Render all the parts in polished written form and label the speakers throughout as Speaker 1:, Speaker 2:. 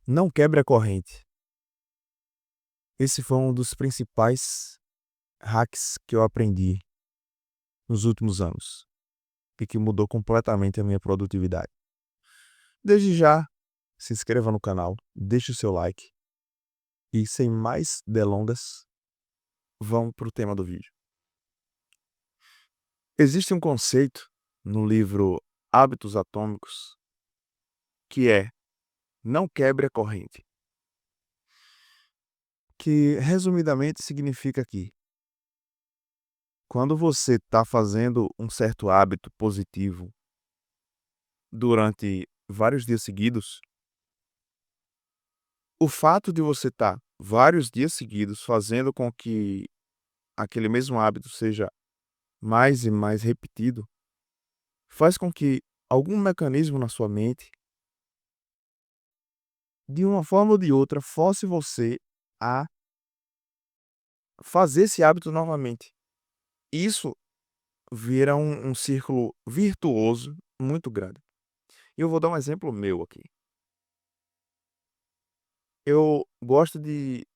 Speaker 1: Não quebre a corrente. Esse foi um dos principais hacks que eu aprendi nos últimos anos e que mudou completamente a minha produtividade. Desde já, se inscreva no canal, deixe o seu like e, sem mais delongas, vamos para o tema do vídeo. Existe um conceito no livro Hábitos Atômicos que é: não quebre a corrente, que resumidamente significa que quando você está fazendo um certo hábito positivo durante vários dias seguidos, o fato de você estar vários dias seguidos fazendo com que aquele mesmo hábito seja mais e mais repetido, faz com que algum mecanismo na sua mente, de uma forma ou de outra, force você a fazer esse hábito novamente. Isso vira um círculo virtuoso muito grande. E eu vou dar um exemplo meu aqui. Eu gosto de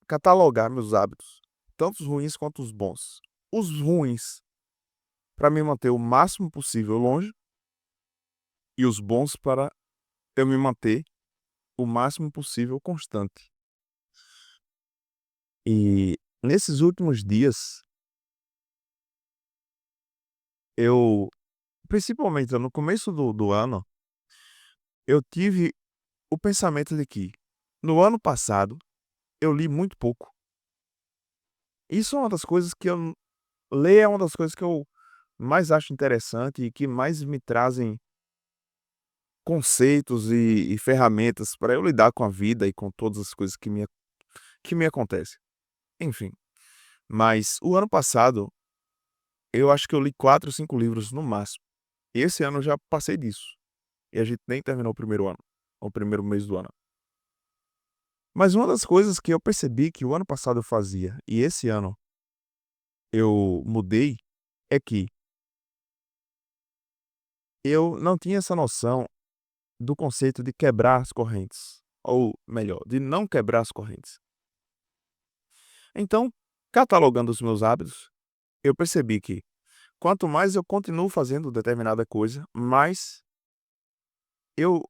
Speaker 1: catalogar meus hábitos, tanto os ruins quanto os bons. Os ruins, para me manter o máximo possível longe, e os bons para eu me manter o máximo possível constante. E nesses últimos dias, eu, principalmente no começo do ano, eu tive o pensamento de que no ano passado eu li muito pouco. Isso é uma das coisas que eu ler é uma das coisas que eu mais acho interessante e que mais me trazem conceitos e ferramentas para eu lidar com a vida e com todas as coisas que me acontecem. Enfim, mas o ano passado, eu acho que eu li 4 ou 5 livros no máximo. Esse ano eu já passei disso, e a gente nem terminou o primeiro ano, o primeiro mês do ano. Mas uma das coisas que eu percebi que o ano passado eu fazia e esse ano eu mudei, é que eu não tinha essa noção do conceito de quebrar as correntes, ou melhor, de não quebrar as correntes. Então, catalogando os meus hábitos, eu percebi que quanto mais eu continuo fazendo determinada coisa, mais eu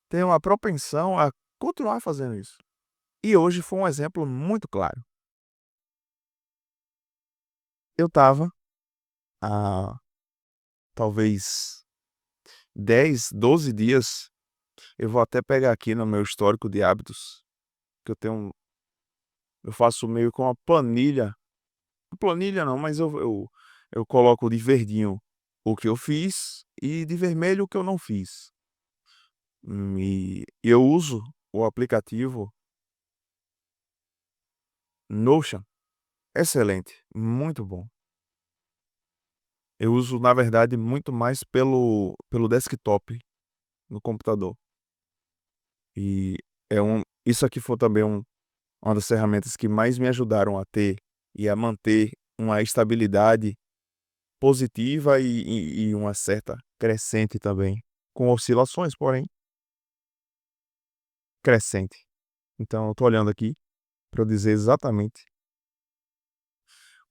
Speaker 1: tenho uma propensão a continuar fazendo isso. E hoje foi um exemplo muito claro. Eu estava há talvez 10, 12 dias, eu vou até pegar aqui no meu histórico de hábitos, que eu faço meio com uma planilha não, mas eu coloco de verdinho o que eu fiz e de vermelho o que eu não fiz. E eu uso o aplicativo Notion. Excelente, muito bom. Eu uso, na verdade, muito mais pelo desktop no computador. E isso aqui foi também uma das ferramentas que mais me ajudaram a ter e a manter uma estabilidade positiva e uma certa crescente também, com oscilações, porém crescente. Então eu tô olhando aqui para eu dizer exatamente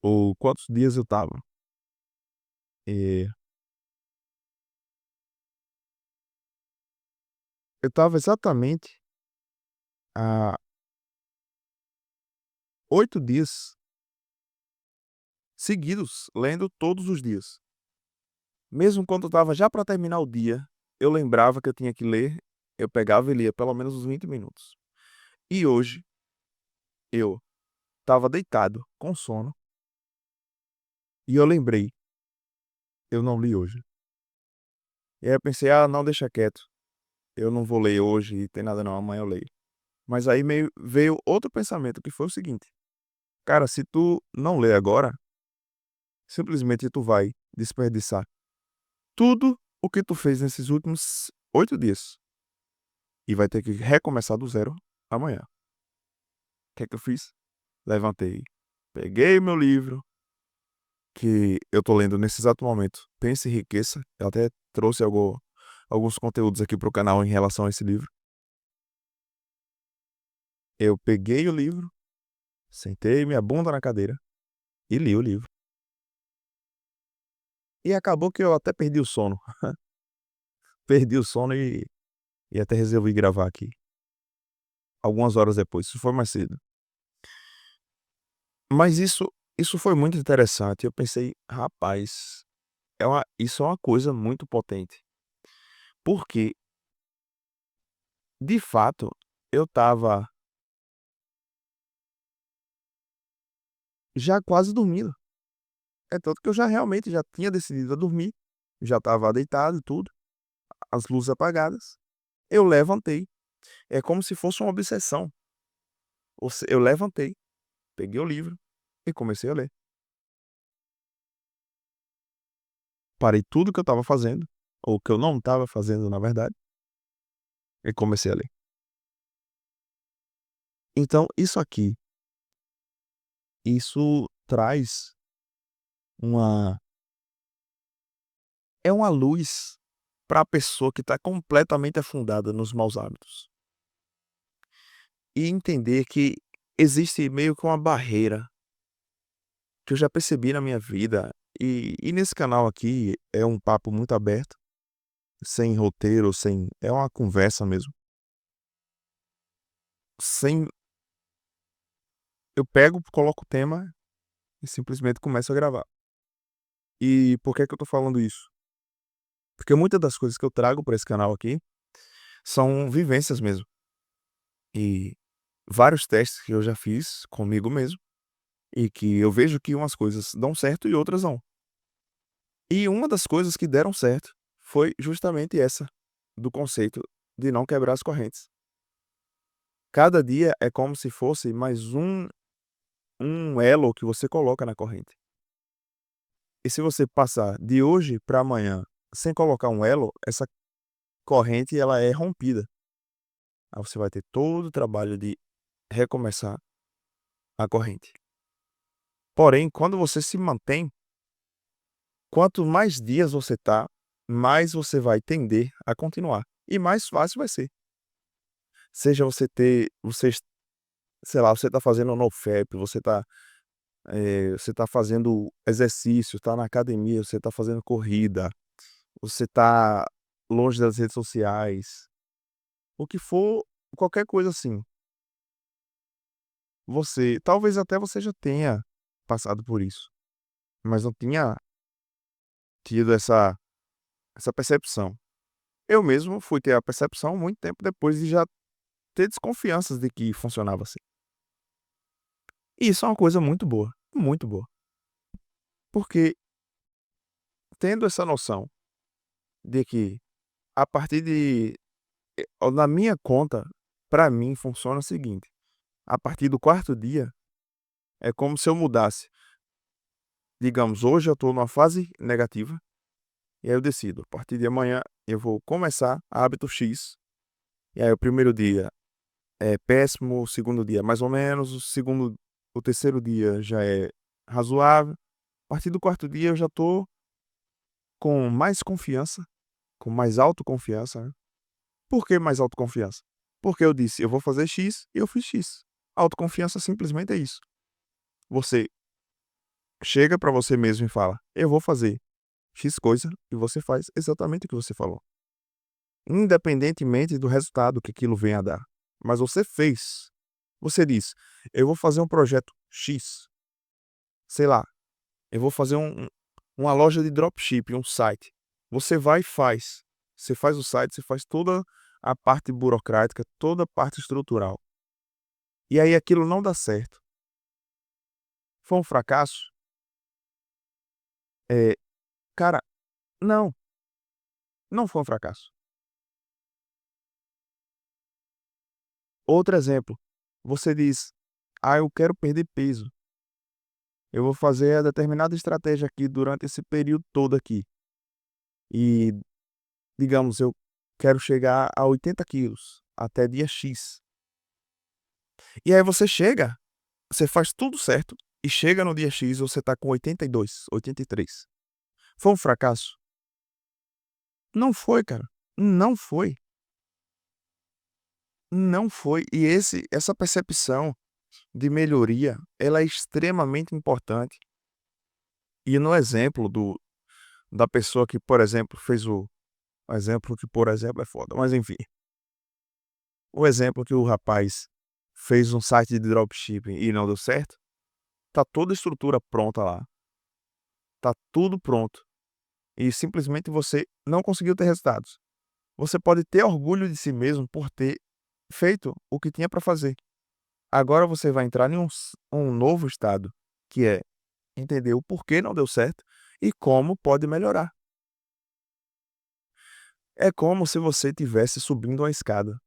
Speaker 1: o quantos dias eu estava. Eh, eu estava exatamente há 8 dias seguidos lendo todos os dias. Mesmo quando eu estava já para terminar o dia, eu lembrava que eu tinha que ler, eu pegava e lia pelo menos uns 20 minutos. E hoje eu estava deitado com sono e eu lembrei, eu não li hoje. E aí eu pensei: "Ah, não, deixa quieto, eu não vou ler hoje, tem nada não, amanhã eu leio". Mas aí meio veio outro pensamento que foi o seguinte: "Cara, se tu não ler agora, simplesmente tu vai desperdiçar tudo o que tu fez nesses últimos 8 dias e vai ter que recomeçar do zero amanhã". O que é que eu fiz? Levantei, peguei o meu livro, que eu tô lendo nesse exato momento, Pense e Enriqueça. Eu até trouxe alguns conteúdos aqui para o canal em relação a esse livro. Eu peguei o livro, sentei minha bunda na cadeira e li o livro. E acabou que eu até perdi o sono. Perdi o sono e até resolvi gravar aqui, algumas horas depois, isso foi mais cedo. Mas isso foi muito interessante, eu pensei: "Rapaz, isso é uma coisa muito potente", porque, de fato, eu estava já quase dormindo. É tanto que eu já realmente já tinha decidido a dormir, já estava deitado e tudo, as luzes apagadas. Eu levantei, é como se fosse uma obsessão. Eu levantei, peguei o livro e comecei a ler. Parei tudo que eu estava fazendo, ou que eu não estava fazendo na verdade, e comecei a ler. Então isso traz uma é uma luz para a pessoa que está completamente afundada nos maus hábitos. E entender que existe meio que uma barreira que eu já percebi na minha vida, e nesse canal aqui é um papo muito aberto, sem roteiro, sem é uma conversa mesmo, sem eu pego, coloco o tema e simplesmente começo a gravar. E por que que eu tô falando isso? Porque muitas das coisas que eu trago para esse canal aqui são vivências mesmo, e vários testes que eu já fiz comigo mesmo, e que eu vejo que umas coisas dão certo e outras não. E uma das coisas que deram certo foi justamente essa, do conceito de não quebrar as correntes. Cada dia é como se fosse mais um elo que você coloca na corrente. E se você passar de hoje para amanhã sem colocar um elo, essa corrente ela é rompida. Aí você vai ter todo o trabalho de recomeçar a corrente. Porém, quando você se mantém, quanto mais dias você tá, mais você vai tender a continuar. E mais fácil vai ser. Seja sei lá, você tá fazendo NoFap, você tá fazendo exercício, tá na academia, você tá fazendo corrida, você tá longe das redes sociais, o que for, qualquer coisa assim. Talvez até você já tenha passado por isso, mas não tinha tido essa percepção. Eu mesmo fui ter a percepção muito tempo depois de já ter desconfianças de que funcionava assim. E isso é uma coisa muito boa, porque tendo essa noção de que a partir de na minha conta, pra mim funciona o seguinte: a partir do quarto dia, é como se eu mudasse. Digamos, hoje eu tô numa fase negativa, e aí eu decido, a partir de amanhã eu vou começar hábito X, e aí o primeiro dia é péssimo, o segundo dia é mais ou menos, o terceiro dia já é razoável. A partir do quarto dia eu já tô com mais confiança, com mais autoconfiança, né. Por que mais autoconfiança? Porque eu disse: "Eu vou fazer X", e eu fiz X. Autoconfiança simplesmente é isso. Você chega pra você mesmo e fala: "Eu vou fazer X coisa", e você faz exatamente o que você falou, independentemente do resultado que aquilo venha a dar. Mas você fez. Você diz: "Eu vou fazer um projeto X", sei lá, eu vou fazer uma loja de dropship, um site. Você vai e faz. Você faz o site, você faz toda a parte burocrática, toda a parte estrutural. E aí aquilo não dá certo. Foi um fracasso? Eh, cara, não, não foi um fracasso. Outro exemplo, você diz: "Ah, eu quero perder peso. Eu vou fazer a determinada estratégia aqui durante esse período todo aqui. E, digamos, eu quero chegar a 80 quilos até dia X". E aí você faz tudo certo e chega no dia X você tá com 82, 83. Foi um fracasso? Não foi, cara. Não foi. não foi. E essa percepção de melhoria, ela é extremamente importante. E no exemplo da pessoa que, por exemplo, fez o exemplo que, por exemplo, é foda, mas enfim, o exemplo que o rapaz fez um site de dropshipping e não deu certo, tá toda a estrutura pronta lá, tá tudo pronto, e simplesmente você não conseguiu ter resultados. Você pode ter orgulho de si mesmo por ter feito o que tinha para fazer. Agora você vai entrar em um novo estado, que é entender o porquê não deu certo e como pode melhorar. É como se você estivesse subindo uma escada,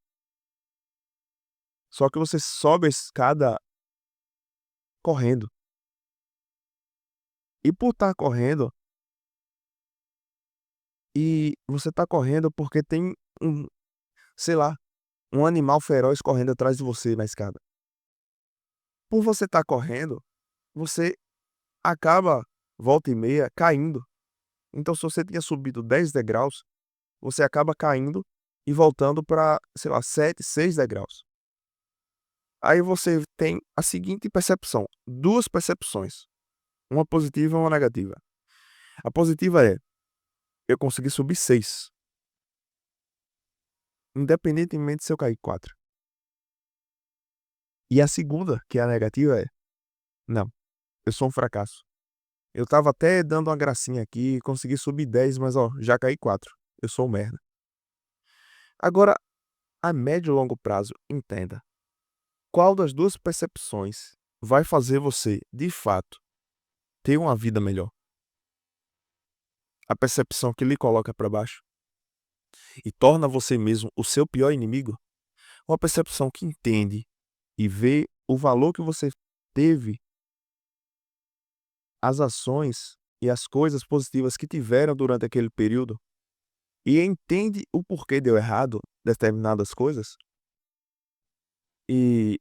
Speaker 1: só que você sobe a escada correndo. E por estar correndo, e você está correndo porque tem um, sei lá, um animal feroz correndo atrás de você na escada. Por você estar correndo, você acaba, volta e meia, caindo. Então se você tinha subido 10 degraus, você acaba caindo e voltando para, sei lá, 7, 6 degraus. Aí você tem a seguinte percepção, 2 percepções, uma positiva e uma negativa. A positiva é: eu consegui subir 6, independentemente se eu cair 4. E a segunda, que é a negativa, é: não, eu sou um fracasso. Eu estava até dando uma gracinha aqui, consegui subir 10, mas ó, já caí 4. Eu sou um merda. Agora, a médio e longo prazo, entenda, qual das 2 percepções vai fazer você, de fato, ter uma vida melhor? A percepção que lhe coloca para baixo e torna você mesmo o seu pior inimigo? Ou a percepção que entende e vê o valor que você teve, as ações e as coisas positivas que tiveram durante aquele período, e entende o porquê deu errado determinadas coisas, e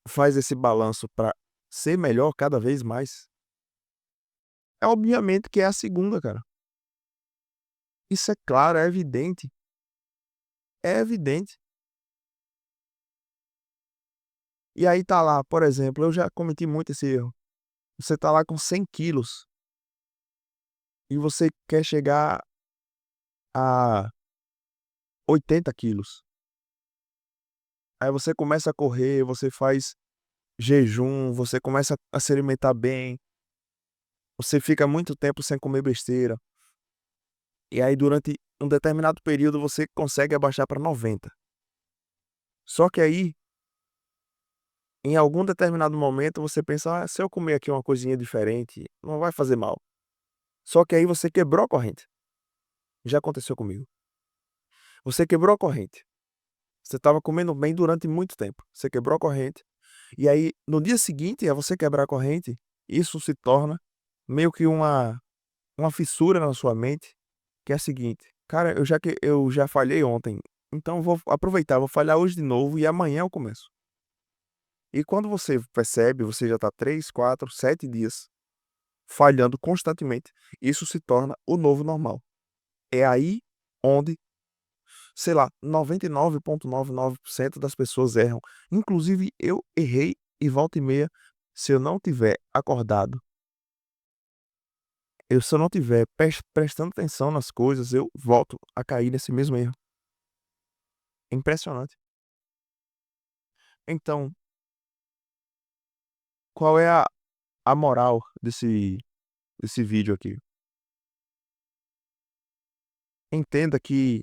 Speaker 1: faz esse balanço para ser melhor cada vez mais? É obviamente que é a segunda, cara. Isso é claro, é evidente, é evidente. E aí tá lá, por exemplo, eu já cometi muito esse erro. Você tá lá com 100 quilos e você quer chegar a 80 quilos. Aí você começa a correr, você faz jejum, você começa a se alimentar bem, você fica muito tempo sem comer besteira. E aí durante um determinado período você consegue abaixar para 90. Só que aí, em algum determinado momento você pensa: "Ah, se eu comer aqui uma coisinha diferente, não vai fazer mal". Só que aí você quebrou a corrente. Já aconteceu comigo. Você quebrou a corrente. Você estava comendo bem durante muito tempo. Você quebrou a corrente, e aí no dia seguinte a você quebrar a corrente, isso se torna meio que uma fissura na sua mente, que é a seguinte: "Cara, eu já falhei ontem, então vou aproveitar, vou falhar hoje de novo e amanhã eu começo". E quando você percebe, você já está 3, 4, 7 dias falhando constantemente, isso se torna o novo normal. É aí onde, sei lá, 99,99% das pessoas erram. Inclusive eu errei, e volta e meia, se eu não tiver acordado, se eu não tiver prestando atenção nas coisas, eu volto a cair nesse mesmo erro. É impressionante. Então, qual é a moral desse vídeo aqui? Entenda que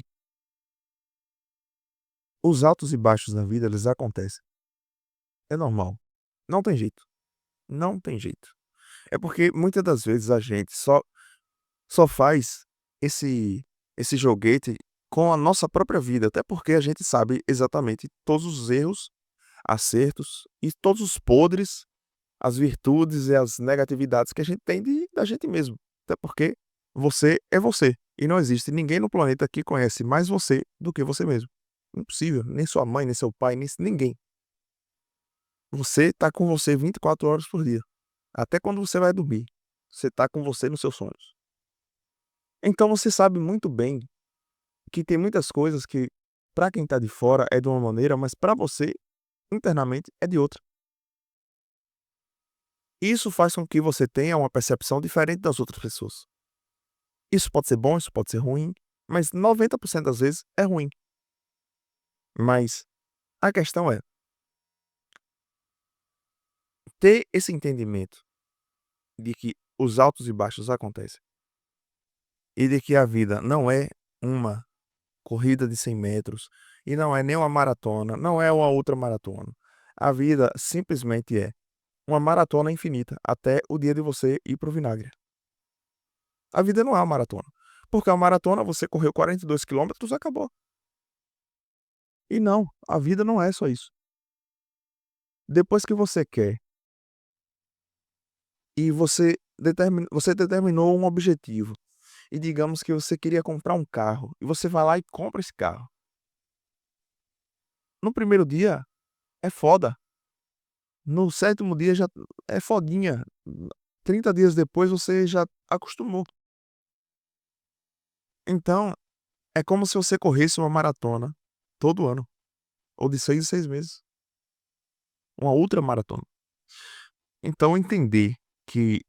Speaker 1: os altos e baixos na vida, eles acontecem. É normal. Não tem jeito, não tem jeito. É porque muitas das vezes a gente só faz esse esse joguete com a nossa própria vida, até porque a gente sabe exatamente todos os erros, acertos e todos os podres, as virtudes e as negatividades que a gente tem da gente mesmo. Até porque você é você, e não existe ninguém no planeta que conhece mais você do que você mesmo. Impossível, nem sua mãe, nem seu pai, nem ninguém. Você tá com você 24 horas por dia, até quando você vai dormir, você tá com você nos seus sonhos. Então você sabe muito bem que tem muitas coisas que, para quem tá de fora é de uma maneira, mas para você, internamente, é de outra. Isso faz com que você tenha uma percepção diferente das outras pessoas. Isso pode ser bom, isso pode ser ruim, mas 90% das vezes é ruim. Mas a questão é ter esse entendimento de que os altos e baixos acontecem e de que a vida não é uma corrida de 100 metros e não é nem uma maratona, não é uma outra maratona. A vida simplesmente é uma maratona infinita até o dia de você ir para o vinagre. A vida não é uma maratona, porque a maratona você correu 42 quilômetros, acabou. E não, a vida não é só isso. Depois que você quer e você determinou um objetivo, e digamos que você queria comprar um carro, e você vai lá e compra esse carro. No primeiro dia é foda, no sétimo dia já é fodinha, 30 dias depois você já acostumou. Então, é como se você corresse uma maratona todo ano, ou de 6 em 6 meses, uma ultramaratona. Então entender que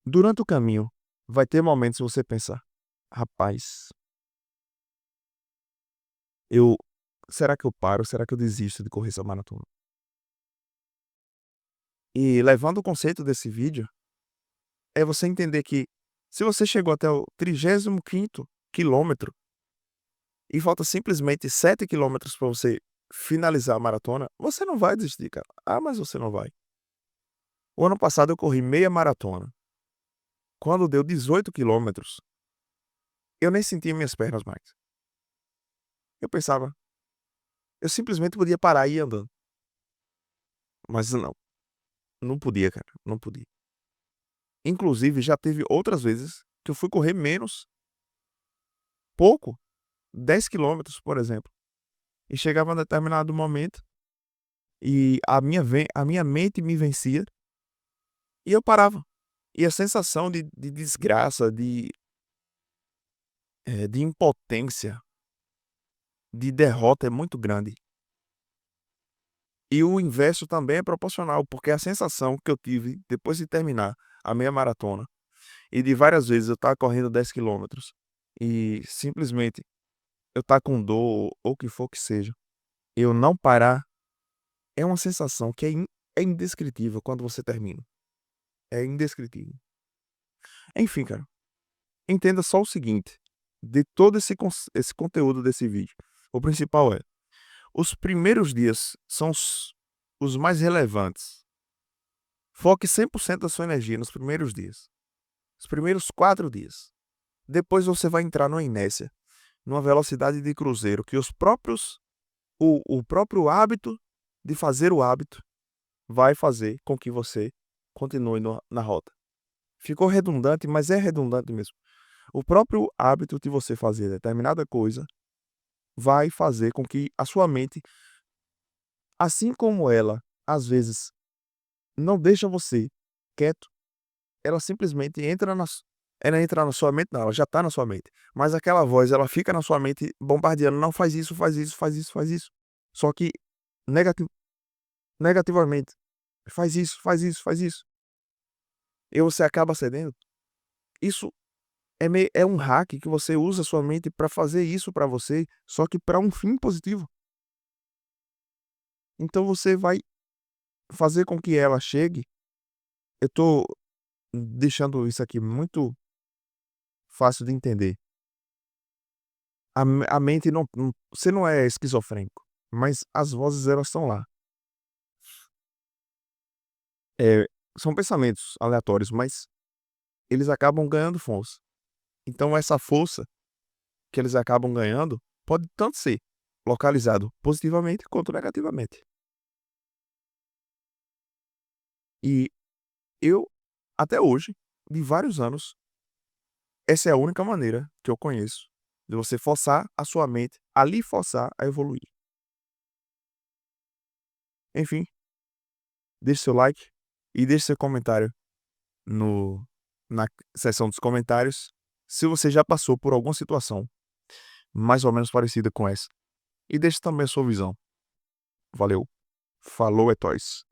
Speaker 1: durante o caminho vai ter momentos que você pensar: "Rapaz, eu será que eu paro? Será que eu desisto de correr essa maratona?". E levando o conceito desse vídeo, é você entender que se você chegou até o 35º quilômetro e falta simplesmente 7 quilômetros para você finalizar a maratona, você não vai desistir, cara. Ah, mas você não vai. O ano passado eu corri meia maratona. Quando deu 18 quilômetros, eu nem sentia minhas pernas mais. Eu pensava, eu simplesmente podia parar e ir andando, mas não, não podia, cara, não podia. Inclusive já teve outras vezes que eu fui correr menos, pouco, 10 quilômetros, por exemplo, e chegava em determinado momento e a minha mente me vencia e eu parava. E a sensação de desgraça, de impotência, de derrota é muito grande. E o inverso também é proporcional, porque a sensação que eu tive depois de terminar a meia maratona e de várias vezes eu estar correndo 10 quilômetros e simplesmente eu estar com dor ou o que for que seja, eu não parar, é uma sensação que é indescritível quando você termina. É indescritível. Enfim, cara, entenda só o seguinte, de todo esse conteúdo desse vídeo, o principal é: os primeiros dias são os mais relevantes. Foque 100% da sua energia nos primeiros dias. Os primeiros 4 dias. Depois você vai entrar numa inércia, numa velocidade de cruzeiro que o próprio hábito de fazer o hábito vai fazer com que você continue na rota. Ficou redundante, mas é redundante mesmo. O próprio hábito de você fazer determinada coisa vai fazer com que a sua mente, assim como ela, às vezes, não deixa você quieto, ela simplesmente ela entra na sua mente não, ela já tá na sua mente, mas aquela voz ela fica na sua mente bombardeando: "Não, faz isso, faz isso, faz isso, faz isso". Só que negati negativamente: "Faz isso, faz isso, faz isso". E você acaba cedendo. Isso é um hack que você usa a sua mente pra fazer isso pra você, só que pra um fim positivo. Então você vai fazer com que ela chegue. Eu tô deixando isso aqui muito fácil de entender. A mente não você não é esquizofrênico, mas as vozes elas estão lá. Eh, São pensamentos aleatórios, mas eles acabam ganhando força. Então essa força que eles acabam ganhando pode tanto ser localizado positivamente quanto negativamente. E eu, até hoje, de vários anos, essa é a única maneira que eu conheço de você forçar a sua mente a lhe forçar a evoluir. Enfim, deixe seu like e deixe seu comentário no na seção dos comentários, se você já passou por alguma situação mais ou menos parecida com essa. E deixe também a sua visão. Valeu, falou, é nóis.